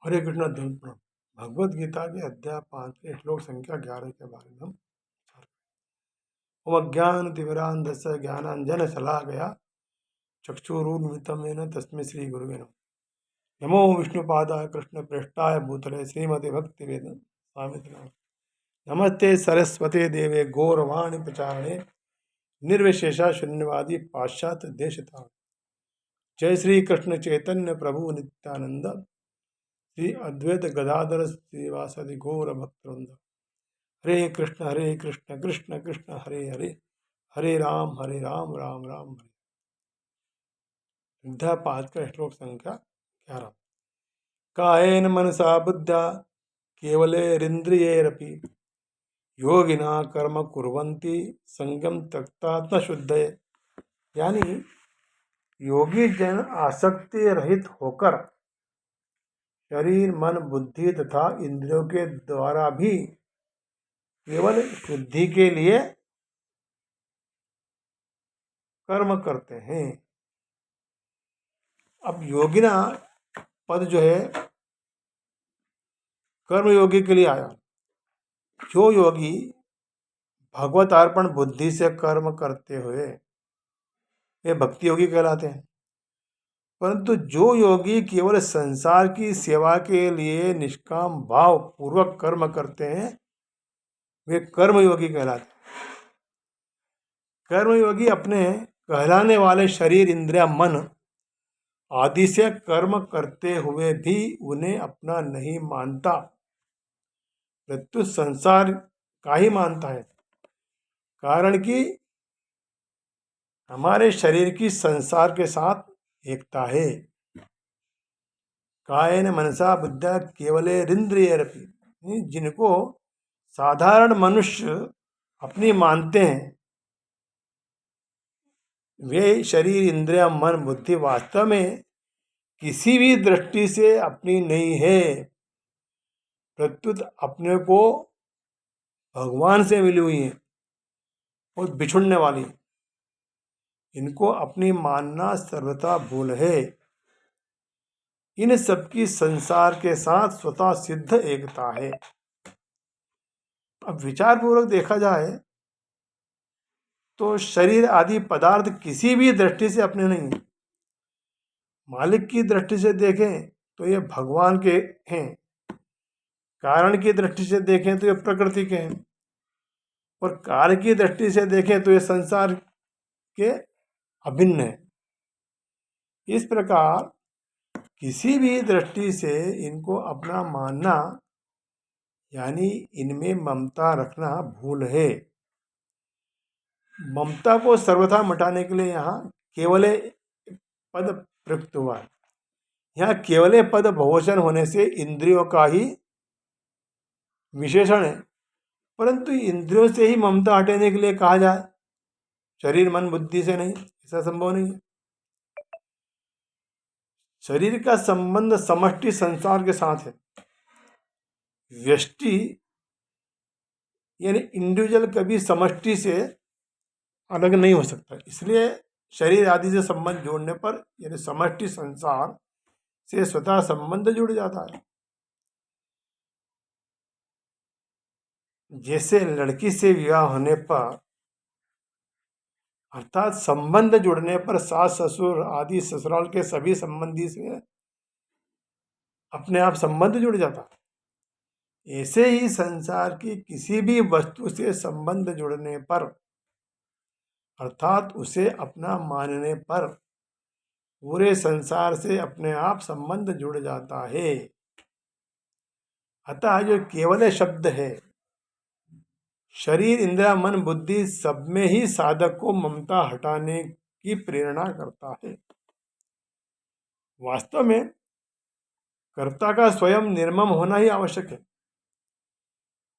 हरे कृष्ण ध्यान प्रणाम। भगवद गीता के अध्याय 5 के श्लोक संख्या 11 के बारे में हम विचार करें। ओम अज्ञान तिमिरांधस्य ज्ञानांजन शलाकया चक्षुरुन्मिलितं येन तस्मै श्री गुरुवे नमः। नमो विष्णुपादाय कृष्ण प्रेष्ठाय भूतले श्रीमते भक्ति वेदांत स्वामी नमस्ते सरस्वते देवे गौरवाणी प्रचारणे निर्विशेषा शून्यवादी पाश्चात्य देशता। जय श्री कृष्ण चैतन्य प्रभु नित्यानंद श्री अद्वैत गदाधर श्रीवासदि गौर भक्तवृंद। हरे कृष्ण कृष्ण कृष्ण हरे हरे, हरे राम राम राम हरे। अध्याय 5 का श्लोक संख्या 11। कायेन मनसा बुद्ध्या केवलेरिन्द्रियैरपि योगिना कर्म कुर्वन्ति संगम त्यक्तात्म शुद्धये। यानी योगी जन आसक्ति रहित होकर शरीर मन बुद्धि तथा इंद्रियों के द्वारा भी केवल शुद्धि के लिए कर्म करते हैं। अब योगिना पद जो है कर्मयोगी के लिए आया। जो योगी भगवत अर्पण बुद्धि से कर्म करते हुए वे भक्ति योगी कहलाते हैं। परंतु जो योगी केवल संसार की सेवा के लिए निष्काम भाव पूर्वक कर्म करते हैं वे कर्मयोगी कहलाते हैं। कर्मयोगी अपने कहलाने वाले शरीर इंद्रिया मन आदि से कर्म करते हुए भी उन्हें अपना नहीं मानता, प्रत्युत संसार का ही मानता है। कारण कि हमारे शरीर की संसार के साथ एकता है। कायेन मनसा बुद्ध्या केवलेरिन्द्रियैरपि, जिनको साधारण मनुष्य अपनी मानते हैं वे शरीर इंद्रिया मन बुद्धि वास्तव में किसी भी दृष्टि से अपनी नहीं है, प्रत्युत अपने को भगवान से मिली हुई है और बिछुड़ने वाली। इनको अपनी मानना सर्वथा भूल है। इन सबकी संसार के साथ स्वतः सिद्ध एकता है। अब विचार पूर्वक देखा जाए तो शरीर आदि पदार्थ किसी भी दृष्टि से अपने नहीं है। मालिक की दृष्टि से देखें तो ये भगवान के हैं, कारण की दृष्टि से देखें तो ये प्रकृति के हैं, और काल की दृष्टि से देखें तो ये संसार के अभिन्न है। इस प्रकार किसी भी दृष्टि से इनको अपना मानना यानी इनमें ममता रखना भूल है। ममता को सर्वथा मिटाने के लिए यहाँ केवले पद प्रयुक्त हुआ है। यहाँ केवले पद बहुवचन होने से इंद्रियों का ही विशेषण है, परंतु इंद्रियों से ही ममता हटाने के लिए कहा जाए, शरीर मन बुद्धि से नहीं, ऐसा संभव नहीं है। शरीर का संबंध समष्टि संसार के साथ है। व्यष्टि यानी इंडिविजुअल कभी समष्टि से अलग नहीं हो सकता। इसलिए शरीर आदि से संबंध जोड़ने पर यानी समष्टि संसार से स्वतः संबंध जुड़ जाता है। जैसे लड़की से विवाह होने पर अर्थात संबंध जुड़ने पर सास ससुर आदि ससुराल के सभी संबंधी से अपने आप संबंध जुड़ जाता है, ऐसे ही संसार की किसी भी वस्तु से संबंध जुड़ने पर अर्थात उसे अपना मानने पर पूरे संसार से अपने आप संबंध जुड़ जाता है। अतः जो केवल शब्द है शरीर इंद्रिया मन बुद्धि सब में ही साधक को ममता हटाने की प्रेरणा करता है। वास्तव में कर्ता का स्वयं निर्मम होना ही आवश्यक है।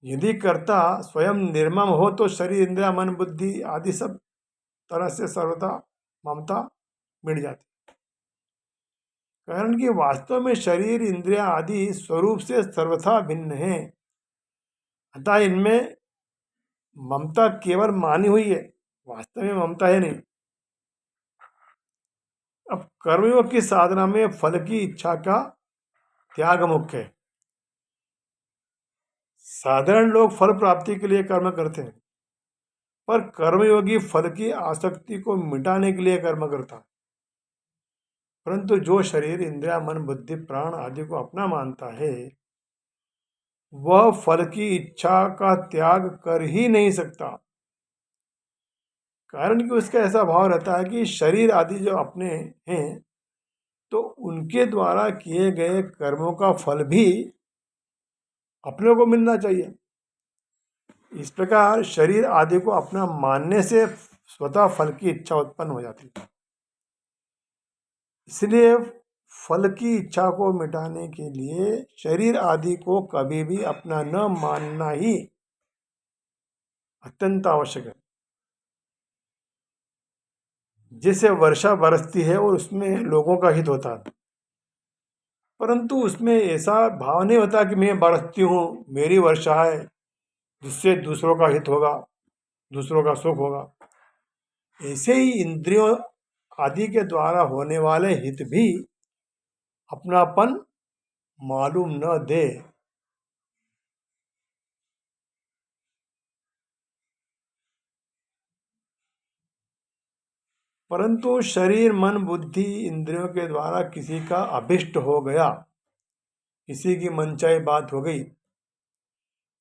यदि कर्ता स्वयं निर्मम हो तो शरीर इंद्रिया मन बुद्धि आदि सब तरह से सर्वथा ममता मिट जाती। कारण कि वास्तव में शरीर इंद्रिया आदि स्वरूप से सर्वथा भिन्न है, अतः इनमें ममता केवल मानी हुई है, वास्तव में ममता है नहीं। अब कर्मयोग की साधना में फल की इच्छा का त्याग मुख्य है। साधारण लोग फल प्राप्ति के लिए कर्म करते हैं, पर कर्मयोगी फल की आसक्ति को मिटाने के लिए कर्म करता है। परंतु जो शरीर, इंद्रिया, मन, बुद्धि, प्राण आदि को अपना मानता है, वह फल की इच्छा का त्याग कर ही नहीं सकता। कारण कि उसका ऐसा भाव रहता है कि शरीर आदि जो अपने हैं, तो उनके द्वारा किए गए कर्मों का फल भी अपने को मिलना चाहिए। इस प्रकार शरीर आदि को अपना मानने से स्वतः फल की इच्छा उत्पन्न हो जाती है। इसलिए फल की इच्छा को मिटाने के लिए शरीर आदि को कभी भी अपना न मानना ही अत्यंत आवश्यक है। जैसे वर्षा बरसती है और उसमें लोगों का हित होता है, परंतु उसमें ऐसा भाव नहीं होता कि मैं बरसती हूँ, मेरी वर्षा है, जिससे दूसरों का हित होगा, दूसरों का सुख होगा। ऐसे ही इंद्रियों आदि के द्वारा होने वाले हित भी अपनापन मालूम न दे, परंतु शरीर, मन, बुद्धि, इंद्रियों के द्वारा किसी का अभिष्ट हो गया, किसी की मनचाही बात हो गई,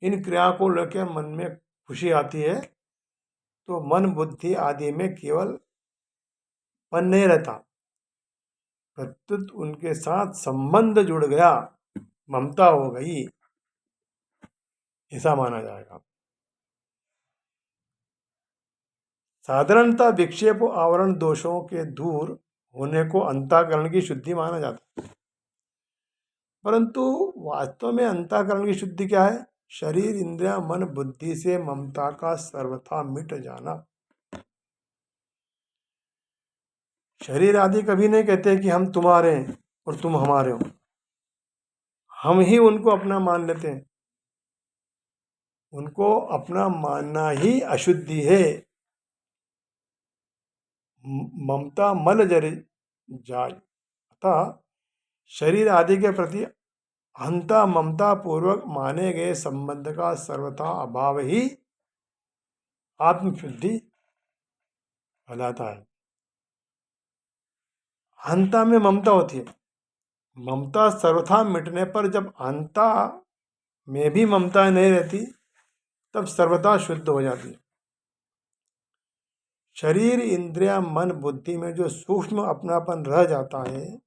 इन क्रिया को लेकर मन में खुशी आती है, तो मन, बुद्धि आदि में केवल मन नहीं रहता, प्रत्युत उनके साथ संबंध जुड़ गया, ममता हो गई, ऐसा माना जाएगा। साधारणतः विक्षेप और आवरण दोषों के दूर होने को अंतःकरण की शुद्धि माना जाता है, परंतु वास्तव में अंतःकरण की शुद्धि क्या है? शरीर, इंद्रिया, मन, बुद्धि से ममता का सर्वथा मिट जाना। शरीर आदि कभी नहीं कहते कि हम तुम्हारे हैं और तुम हमारे हो, हम ही उनको अपना मान लेते हैं। उनको अपना मानना ही अशुद्धि है। ममता मल जर जाय, अतः शरीर आदि के प्रति अहंता ममता पूर्वक माने गए संबंध का सर्वथा अभाव ही आत्मशुद्धि कहलाता है। अहंता में ममता होती है, ममता सर्वथा मिटने पर जब अहंता में भी ममता नहीं रहती, तब सर्वथा शुद्ध हो जाती है। शरीर, इंद्रिया, मन, बुद्धि में जो सूक्ष्म अपनापन रह जाता है,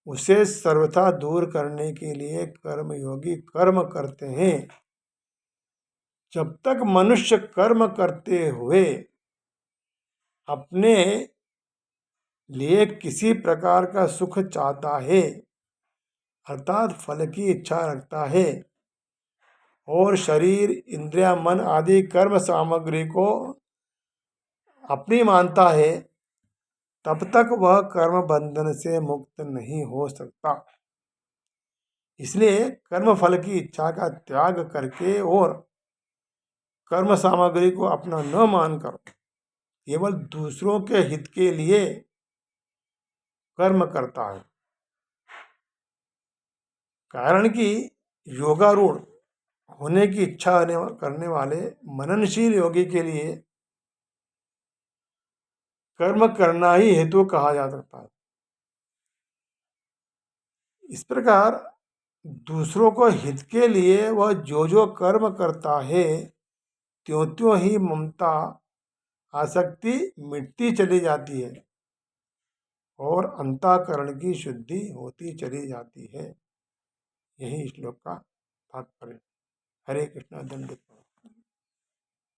उसे सर्वथा दूर करने के लिए कर्मयोगी कर्म करते हैं। जब तक मनुष्य कर्म करते हुए अपने लिए किसी प्रकार का सुख चाहता है, अर्थात फल की इच्छा रखता है, और शरीर, इंद्रिया, मन आदि कर्म सामग्री को अपनी मानता है, तब तक वह कर्म बंधन से मुक्त नहीं हो सकता। इसलिए कर्म फल की इच्छा का त्याग करके और कर्म सामग्री को अपना न मानकर केवल दूसरों के हित के लिए कर्म करता है। कारण कि योगारूढ़ होने की इच्छा करने वाले मननशील योगी के लिए कर्म करना ही हेतु कहा जा सकता है। इस प्रकार दूसरों को हित के लिए वह जो जो कर्म करता है, त्यों त्यों ही ममता आसक्ति मिटती चली जाती है और अंतःकरण की शुद्धि होती चली जाती है। यही श्लोक का तात्पर्य। हरे कृष्णा, दंडवत।